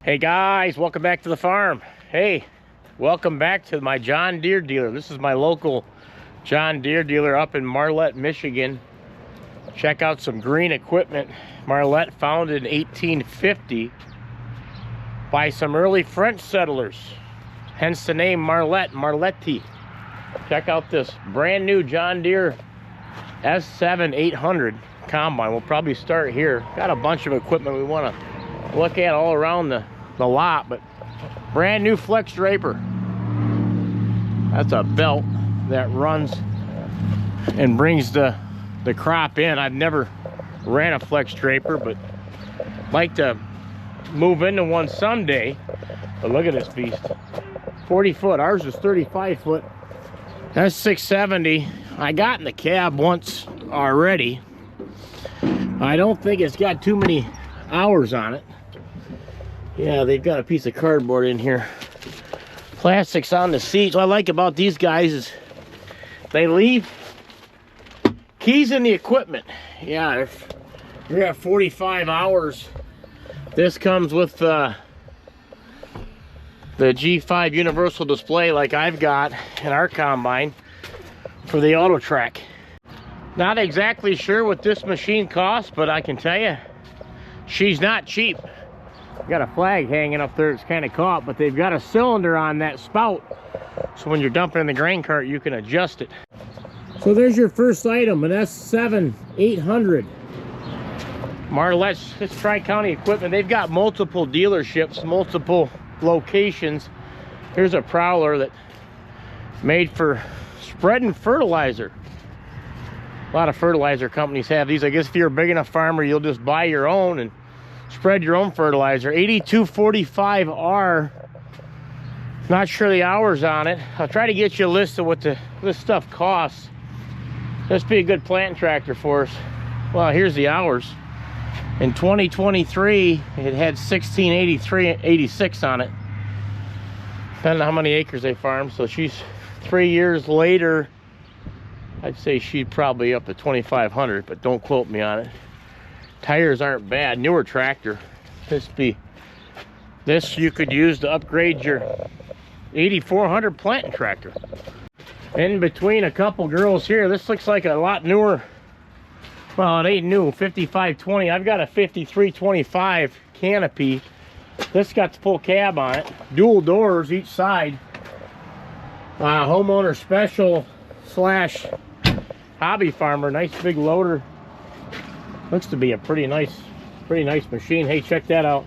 Hey guys, welcome back to the farm. Hey, welcome back to my John Deere dealer. This is my local John Deere dealer up in Marlette, Michigan. Check out some green equipment. Marlette, founded in 1850 by some early French settlers, hence the name Marlette, Marletti. Check out this brand new John Deere S7 800 combine. We'll probably start here. Got a bunch of equipment we want to look at all around the lot, but brand new flex draper. That's a belt that runs and brings the crop in. I've never ran a flex draper, but like to move into one someday. But look at this beast, 40 foot. Ours is 35 foot. That's 670. I got in the cab once already. I don't think it's got too many hours on it. Yeah, they've got a piece of cardboard in here. Plastics on the seats. What I like about these guys is they leave keys in the equipment. Yeah, if you're at 45 hours, this comes with the G5 universal display like I've got in our combine for the auto track. Not exactly sure what this machine costs, but I can tell you she's not cheap. Got a flag hanging up there. It's kind of caught, but they've got a cylinder on that spout, so when you're dumping in the grain cart you can adjust it. So there's your first item, an S7 800 Marlette's. It's Tri-County equipment. They've got multiple dealerships, multiple locations. Here's a prowler that made for spreading fertilizer. A lot of fertilizer companies have these. I guess if you're a big enough farmer, you'll just buy your own and spread your own fertilizer. 8245R. Not sure the hours on it. I'll try to get you a list of what this stuff costs. This be a good planting tractor for us. Well, here's the hours. In 2023, it had 1683.86 on it, depending on how many acres they farm. So she's 3 years later. I'd say she'd probably up to 2500, but don't quote me on it. Tires aren't bad. Newer tractor. This you could use to upgrade your 8400 planting tractor. In between a couple girls here, this looks like a lot newer. Well, it ain't new. 5520. I've got a 5325 canopy. This got the full cab on it, dual doors each side. Homeowner special slash hobby farmer. Nice big loader. Looks to be a pretty nice machine. Hey, check that out.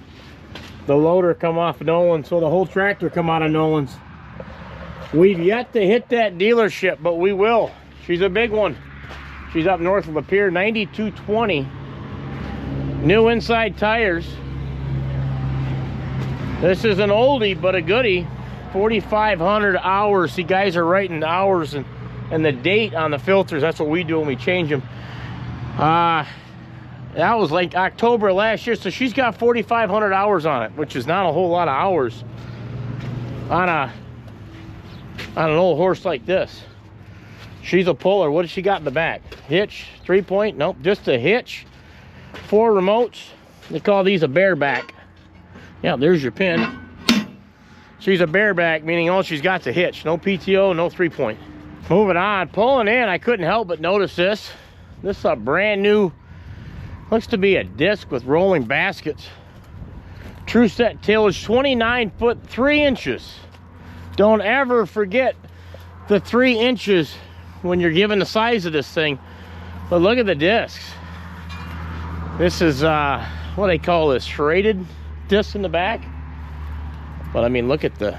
The loader come off of Nolan's, so the whole tractor come out of Nolan's. We've yet to hit that dealership, but we will. She's a big one. She's up north of Lapeer. 9220. New inside tires. This is an oldie but a goodie. 4500 hours. See, guys are writing hours and the date on the filters. That's what we do when we change them. That was like October last year, so she's got 4,500 hours on it, which is not a whole lot of hours on an old horse like this. She's a puller. What does she got in the back? Hitch, 3-point? Nope, just a hitch. 4 remotes. They call these a bareback. Yeah, there's your pin. She's a bareback, meaning all she's got's a hitch. No PTO, no 3-point. Moving on, pulling in, I couldn't help but notice this. This is a brand new, looks to be a disc with rolling baskets. True set tillage, 29 foot 3 inches. Don't ever forget the 3 inches when you're given the size of this thing. But look at the discs. This is what they call this, serrated disc in the back. But I mean, look at the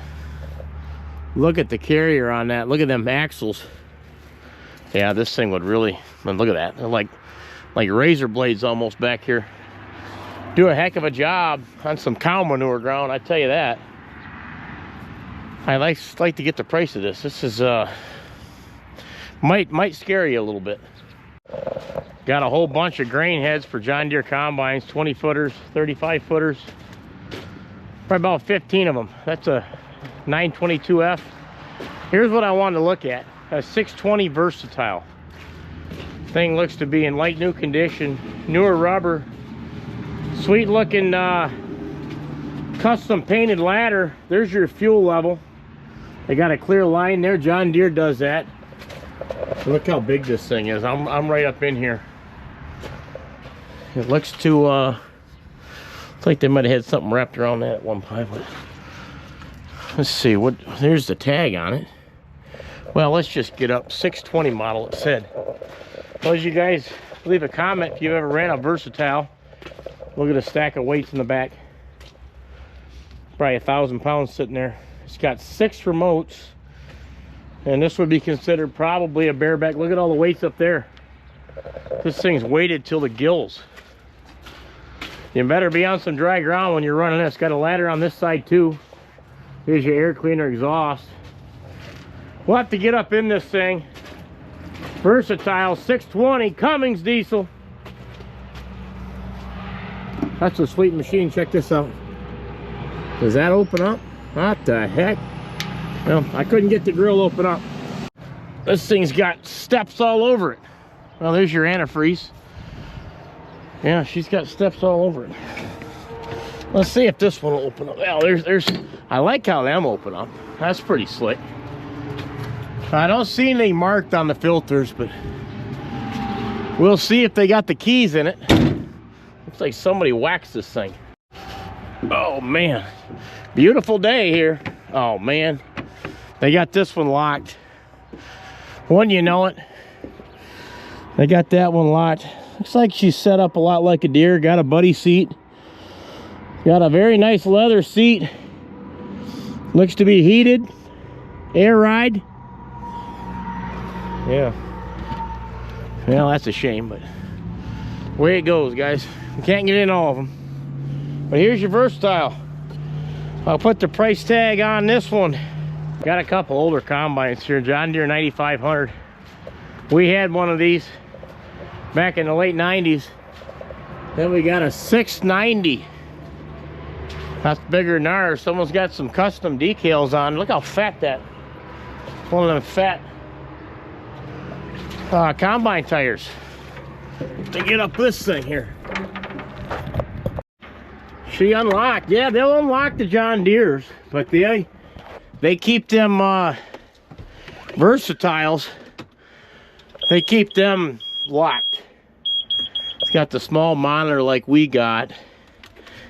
carrier on that. Look at them axles. Yeah, this thing would really, look at that. They're like razor blades almost back here. Do a heck of a job on some cow manure ground, I tell you that. I like to get the price of this. This is might scare you a little bit. Got a whole bunch of grain heads for John Deere combines, 20 footers, 35 footers. Probably about 15 of them. That's a 922F. Here's what I wanted to look at. A 620 versatile. Thing looks to be in light new condition, newer rubber, sweet looking custom painted ladder. There's your fuel level. They got a clear line there. John Deere does that. Look how big this thing is. I'm right up in here. It looks to it's like they might have had something wrapped around that at one time. But let's see what. There's the tag on it. Well, let's just get up. 620 model, it said. Those you guys leave a comment if you've ever ran a Versatile. Look at a stack of weights in the back. Probably 1,000 pounds sitting there. It's got 6 remotes, and this would be considered probably a bareback. Look at all the weights up there. This thing's weighted till the gills. You better be on some dry ground when you're running this. Got a ladder on this side too. Here's your air cleaner exhaust. We'll have to get up in this thing. Versatile 620 Cummins diesel. That's a sweet machine. Check this out. Does that open up? What the heck? Well, I couldn't get the grill open up. This thing's got steps all over it. Well, there's your antifreeze. Yeah, she's got steps all over it. Let's see if this one will open up. Well, there's. I like how them open up. That's pretty slick. I don't see anything marked on the filters, but we'll see if they got the keys in it. Looks like somebody waxed this thing. Oh man, beautiful day here. Oh man, they got this one locked. Wouldn't you know it? They got that one locked. Looks like she's set up a lot like a Deere. Got a buddy seat. Got a very nice leather seat. Looks to be heated. Air ride. Yeah. Well, that's a shame, but way it goes, guys. We can't get in all of them. But here's your Versatile. I'll put the price tag on this one. Got a couple older combines here. John Deere 9500. We had one of these back in the late 90s. Then we got a 690. That's bigger than ours. Someone's got some custom decals on. Look how fat that. One of them fat combine tires. To get up this thing here. She unlocked. Yeah, they'll unlock the John Deeres, but they keep them Versatiles. They keep them locked. It's got the small monitor like we got.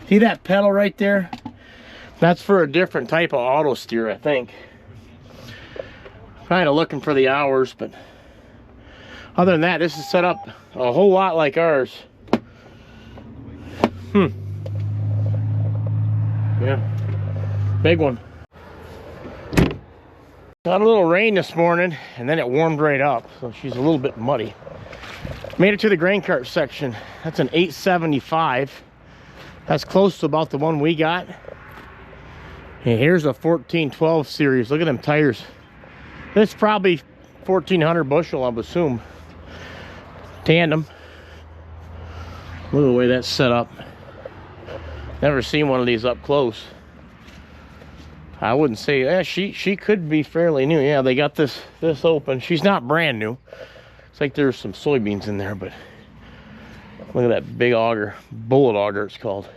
See that pedal right there? That's for a different type of auto steer, I think. Kind of looking for the hours, but other than that, this is set up a whole lot like ours. Yeah, big one. Got a little rain this morning, and then it warmed right up, so she's a little bit muddy. Made it to the grain cart section. That's an 875. That's close to about the one we got. And here's a 1412 series. Look at them tires. This is probably 1400 bushel, I would assume. Tandem. Look at the way that's set up. Never seen one of these up close. I wouldn't say she could be fairly new. Yeah, they got this open. She's not brand new. It's like there's some soybeans in there, but look at that big auger, bullet auger it's called.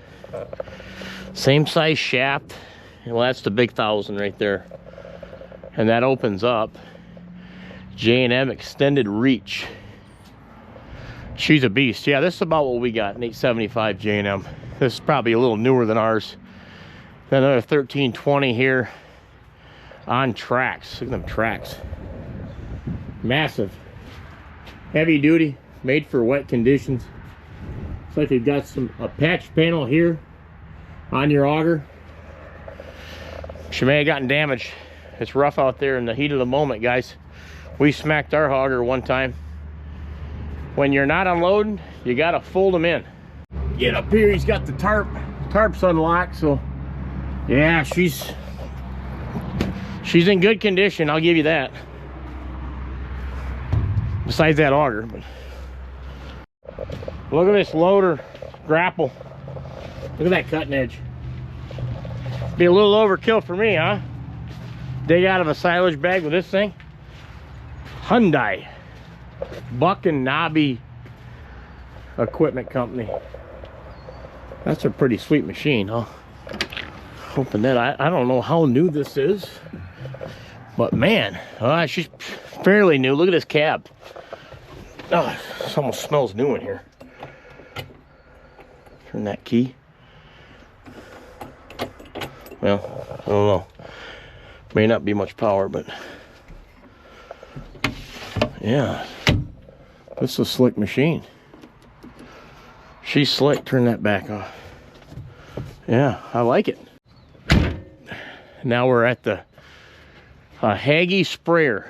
Same size shaft. Well, that's the big 1000 right there. And that opens up. J&M extended reach. She's a beast. Yeah, this is about what we got, an 875 J&M. This is probably a little newer than ours. Then another 1320 here on tracks. Look at them tracks. Massive. Heavy duty, made for wet conditions. Looks like they've got a patch panel here on your auger. She may have gotten damaged. It's rough out there in the heat of the moment, guys. We smacked our auger one time. When you're not unloading, you gotta fold them in. Get up here, he's got the tarp's unlocked, so yeah, she's in good condition, I'll give you that. Besides that auger, but look at this loader grapple. Look at that cutting edge. Be a little overkill for me, huh? Dig out of a silage bag with this thing. Hyundai Buck and Knobby Equipment Company. That's a pretty sweet machine, huh? Open that. I don't know how new this is, but man, she's fairly new. Look at this cab. Oh, this almost smells new in here. Turn that key. Well, I don't know. May not be much power, but yeah, this is a slick machine. She's slick. Turn that back off. Yeah, I like it. Now we're at the Haggy sprayer.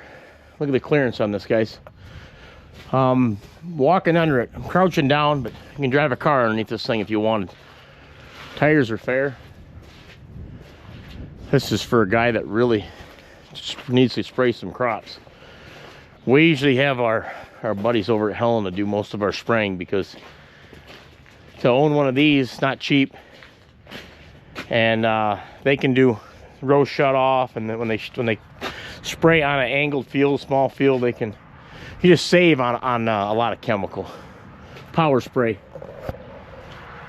Look at the clearance on this, guys. Walking under it. I'm crouching down, but you can drive a car underneath this thing if you wanted. Tires are fair. This is for a guy that really just needs to spray some crops. We usually have our buddies over at Helen to do most of our spraying, because to own one of these, not cheap. And they can do row shut off, and then when they spray on an angled field, small field, you just save on a lot of chemical. Power spray.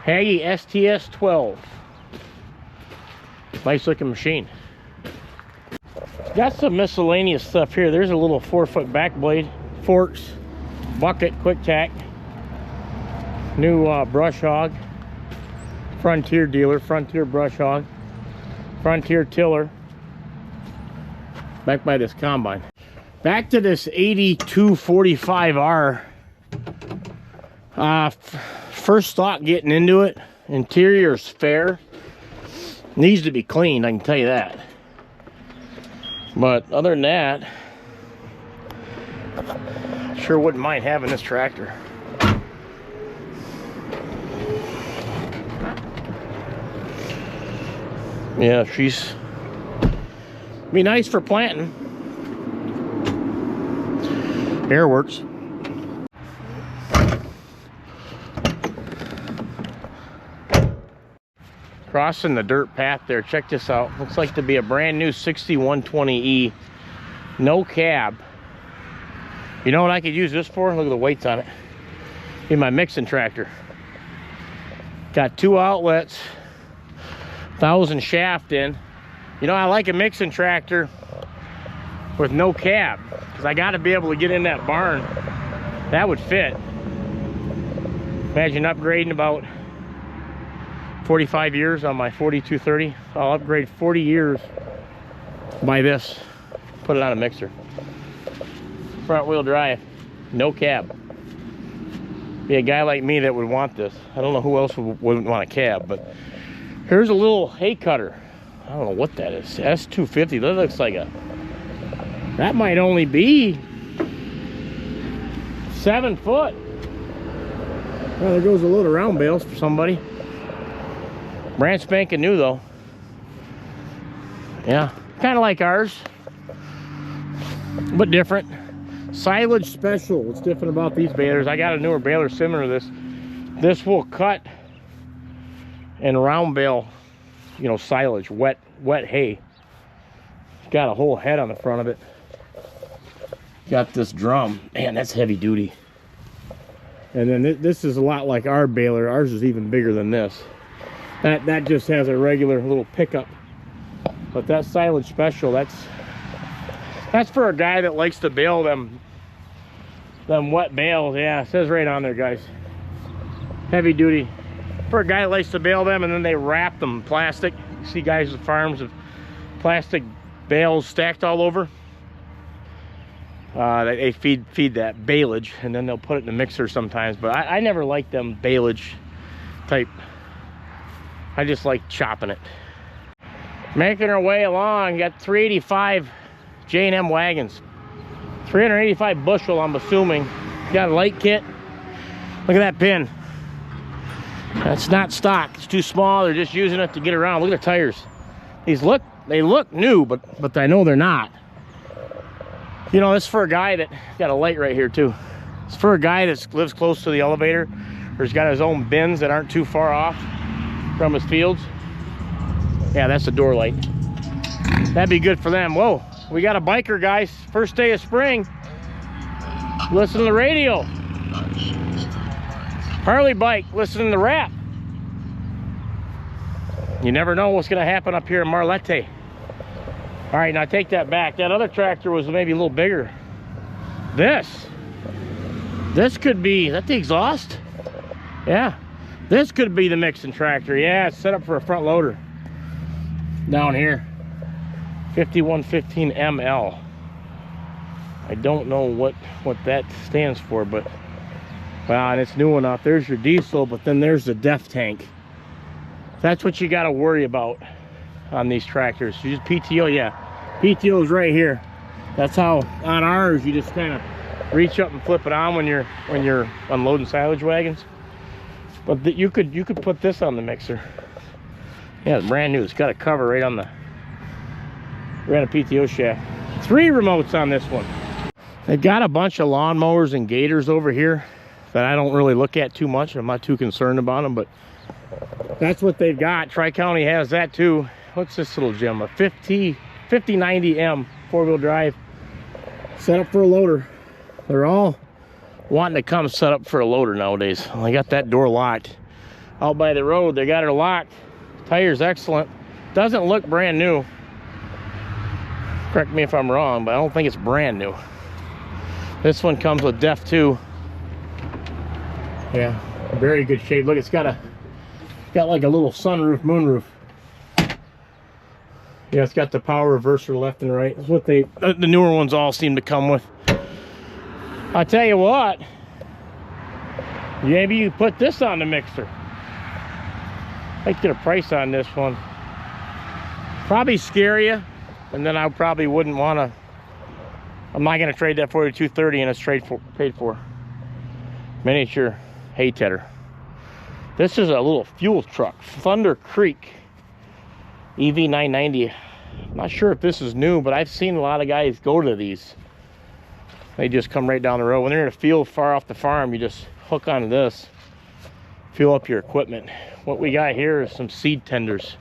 Haggy STS 12. Nice looking machine. Got some miscellaneous stuff here. There's a little 4-foot back blade, forks, bucket, quick tack, new brush hog, Frontier dealer, Frontier brush hog, Frontier tiller, back by this combine. Back to this 8245R. First thought getting into it, interior's fair. Needs to be cleaned, I can tell you that. But other than that, sure wouldn't mind having this tractor. Yeah, she's be nice for planting. Air works. Crossing the dirt path there. Check this out. Looks like to be a brand new 6120E. No cab. You know what I could use this for? Look at the weights on it. In my mixing tractor. Got 2 outlets. 1,000 shaft in. You know, I like a mixing tractor with no cab, because I got to be able to get in that barn. That would fit. Imagine upgrading about 45 years on my 4230. I'll upgrade 40 years by this. Put it on a mixer. Front wheel drive, no cab. Be a guy like me that would want this. I don't know who else wouldn't want a cab, but here's a little hay cutter. I don't know what that is. S250. That looks like that might only be 7 foot. Well, there goes a load of round bales for somebody. Brand spanking new though. Yeah, kind of like ours, but different. Silage special. What's different about these balers? I got a newer baler similar to this. This will cut and round bale, you know, silage, wet hay. It's got a whole head on the front of it. Got this drum. Man, that's heavy duty. And then this is a lot like our baler. Ours is even bigger than this. That just has a regular little pickup. But that silage special, that's for a guy that likes to bale them wet bales. Yeah, it says right on there, guys. Heavy duty. For a guy that likes to bale them and then they wrap them in plastic. You see guys with farms of plastic bales stacked all over. They feed that balage, and then they'll put it in the mixer sometimes. But I never liked them balage type. I just like chopping it. Making our way along. Got 385 J&M wagons. 385 bushel, I'm assuming. Got a light kit. Look at that pin. That's not stock. It's too small. They're just using it to get around. Look at the tires. They look new, but I know they're not. You know, this is for a guy that got a light right here too. It's for a guy that lives close to the elevator, or he's got his own bins that aren't too far off from his fields. Yeah, that's a door light. That'd be good for them. Whoa, we got a biker, guys. First day of spring. Listen to the radio. Harley bike, listening to rap. You never know what's going to happen up here in Marlette. All right, now take that back. That other tractor was maybe a little bigger. This could be, is that the exhaust? Yeah, this could be the mixing tractor. Yeah, it's set up for a front loader. Down here, 5115 ML. I don't know what that stands for, but wow, and it's new enough. There's your diesel, but then there's the def tank. That's what you got to worry about on these tractors. You just PTO, yeah, PTO is right here. That's how on ours you just kind of reach up and flip it on when you're unloading silage wagons. But you could put this on the mixer. Yeah, it's brand new. It's got a cover right on a PTO shaft. 3 remotes on this one. They've got a bunch of lawnmowers and gators over here that I don't really look at too much. I'm not too concerned about them, but that's what they've got. Tri-County has that too. What's this little gem? A 5090M 4-wheel drive, set up for a loader. They're all wanting to come set up for a loader nowadays. Well, I got that door locked out by the road. They got her locked. Tire's excellent. Doesn't look brand new. Correct me if I'm wrong, but I don't think it's brand new. This one comes with def too. Yeah, very good shape. Look, it's got like a little sunroof, moonroof. Yeah, it's got the power reverser left and right. That's what the newer ones all seem to come with. I'll tell you what, maybe you put this on the mixer. I'd get a price on this one. Probably scare you, and then I probably wouldn't want to. I'm not going to trade that for you. $230 and it's paid for. Miniature hay tedder. This is a little fuel truck, Thunder Creek EV990. I'm not sure if this is new, but I've seen a lot of guys go to these. They just come right down the road. When they're in a field far off the farm, you just hook onto this, fuel up your equipment. What we got here is some seed tenders.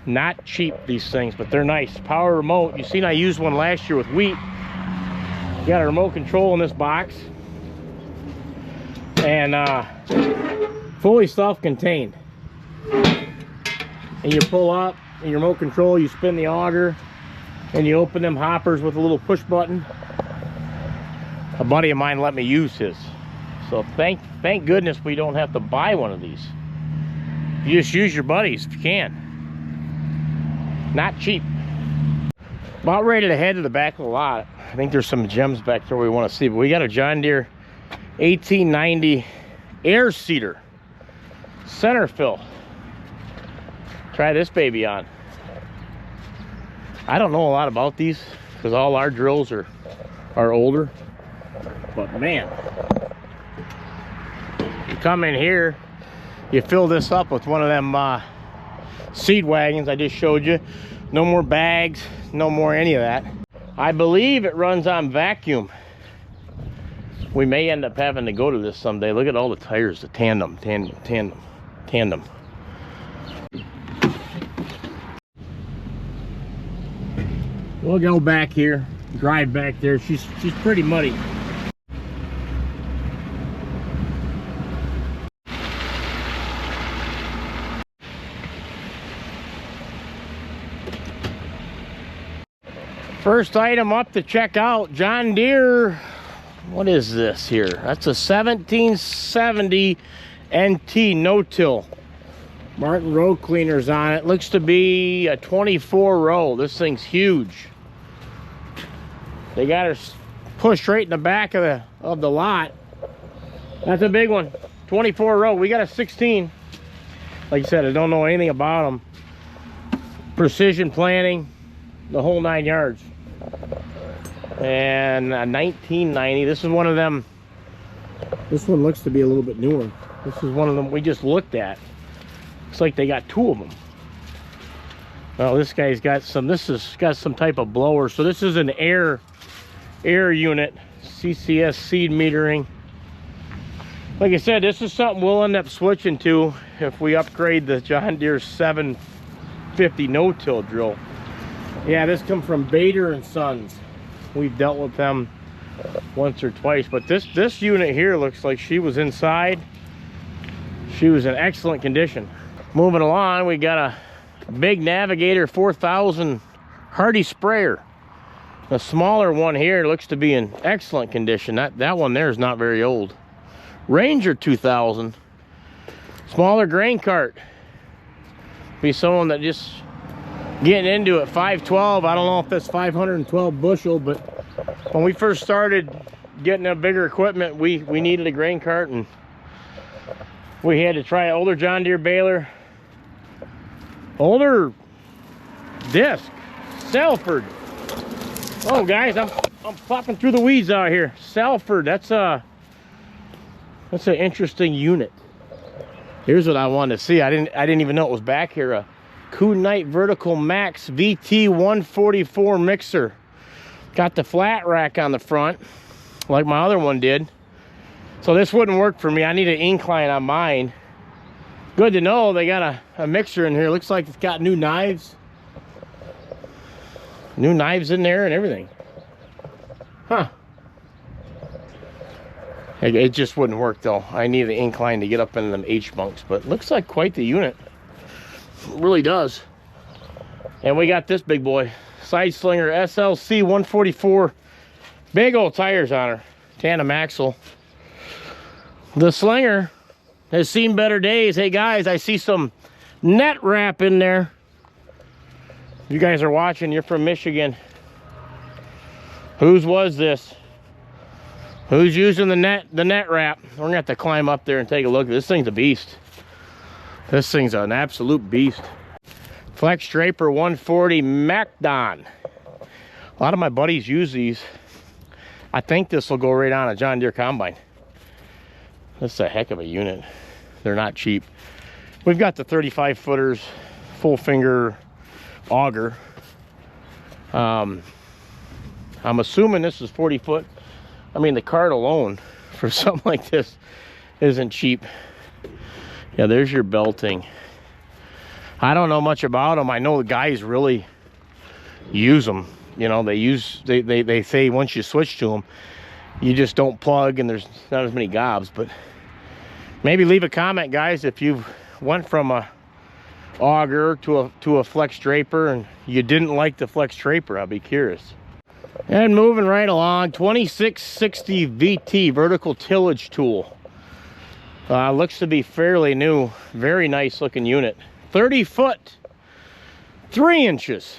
Not cheap, these things, but they're nice. Power remote. You seen I used one last year with wheat. You got a remote control in this box. And fully self-contained. And you pull up, and your remote control, you spin the auger, and you open them hoppers with a little push button. A buddy of mine let me use his. So thank goodness we don't have to buy one of these. You just use your buddies if you can. Not cheap. About ready to head to the back of the lot. I think there's some gems back there we want to see, but we got a John Deere 1890 air seeder center fill. Try this baby on. I don't know a lot about these because all our drills are older, but man, you come in here, you fill this up with one of them seed wagons I just showed you. No more bags, no more any of that. I believe it runs on vacuum. We may end up having to go to this someday. Look at all the tires, the tandem. We'll go back here, drive back there. She's pretty muddy. First item up to check out, John Deere. What is this here? That's a 1770 NT no-till. Martin row cleaners on it. Looks to be a 24 row. This thing's huge. They got her pushed right in the back of the lot. That's a big one. 24 row. We got a 16. Like I said, I don't know anything about them. Precision planting, the whole 9 yards. And a 1990. This is one of them. This one looks to be a little bit newer. This is one of them we just looked at. Looks like they got 2 of them. Well, this guy's got some. This has got some type of blower. So this is an air unit, CCS seed metering. Like I said, this is something we'll end up switching to if we upgrade the John Deere 750 no-till drill. Yeah, this comes from Deere and Sons. We've dealt with them once or twice, but this unit here looks like she was inside. She was in excellent condition. Moving along, we got a big Navigator 4000 Hardy sprayer. A smaller one here looks to be in excellent condition. That one there is not very old. Ranger 2000. Smaller grain cart. Be someone that just getting into it. 512. I don't know if that's 512 bushel, but when we first started getting a bigger equipment, we needed a grain cart, and we had to try an older John Deere baler. Older disc. Salford. Oh guys, I'm popping through the weeds out here. Salford, that's an interesting unit. Here's what I wanted to see. I didn't even know it was back here. A Knight Vertical Max VT 144 mixer. Got the flat rack on the front, like my other one did. So this wouldn't work for me. I need an incline on mine. Good to know they got a mixer in here. Looks like it's got new knives. New knives in there and everything. Huh. It just wouldn't work though. I need an incline to get up into them H-bunks, but looks like quite the unit. It really does. And we got this big boy. Side Slinger SLC 144. Big old tires on her. Tandem axle. The Slinger has seen better days. Hey guys, I see some net wrap in there. You guys are watching, you're from Michigan. Whose was this? Who's using the net wrap? We're gonna have to climb up there and take a look. This thing's a beast. This thing's an absolute beast. Flex Draper 140 MacDon. A lot of my buddies use these. I think this will go right on a John Deere combine. This is a heck of a unit. They're not cheap. We've got the 35 footers, full finger auger. I'm assuming this is 40 foot. I mean, the cart alone for something like this isn't cheap. Yeah, there's your belting. I don't know much about them. I know the guys really use them. You know, they say once you switch to them, you just don't plug and there's not as many gobs. But maybe leave a comment, guys, if you've went from a auger to a flex draper and you didn't like the flex draper. I'll be curious. And moving right along, 2660 VT vertical tillage tool. Looks to be fairly new. Very nice looking unit. 30 foot, 3 inches.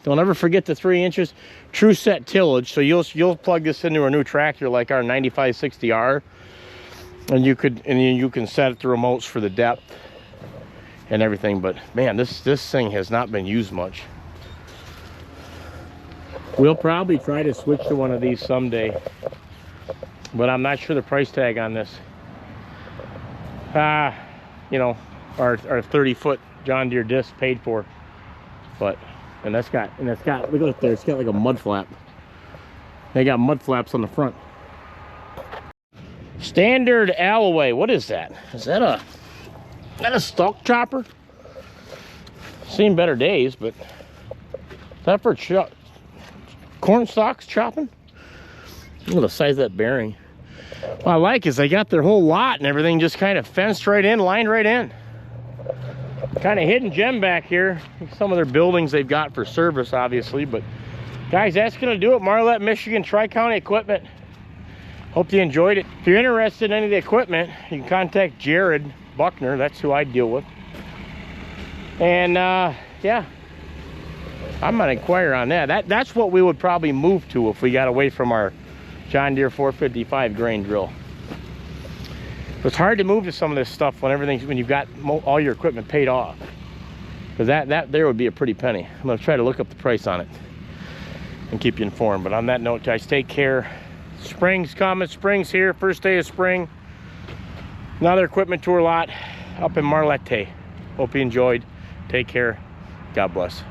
Don't ever forget the 3 inches. True set tillage. So you'll plug this into a new tractor like our 9560R, and you can set it to remotes for the depth and everything. But man, this thing has not been used much. We'll probably try to switch to one of these someday, but I'm not sure the price tag on this. You know, our 30 foot John Deere disc paid for, but and it's got look at it there, it's got like a mud flap. They got mud flaps on the front. Standard Alloway. What is that? Is that a stalk chopper? Seen better days, but is that for corn stalks chopping? Look at the size of that bearing. What I like is they got their whole lot and everything just kind of fenced right in, lined right in. Kind of hidden gem back here. Some of their buildings they've got for service, obviously. But guys, that's gonna do it. Marlette, Michigan, Tri-County Equipment. Hope you enjoyed it. If you're interested in any of the equipment, you can contact Jared Buckner. That's who I deal with. And yeah, I'm gonna inquire on that. That's what we would probably move to if we got away from our John Deere 455 grain drill. It's hard to move to some of this stuff when you've got all your equipment paid off, because that there would be a pretty penny. I'm gonna try to look up the price on it and keep you informed. But on that note, guys, take care. Spring's coming. Spring's here. First day of spring. Another equipment tour lot up in Marlette. Hope you enjoyed. Take care. God bless.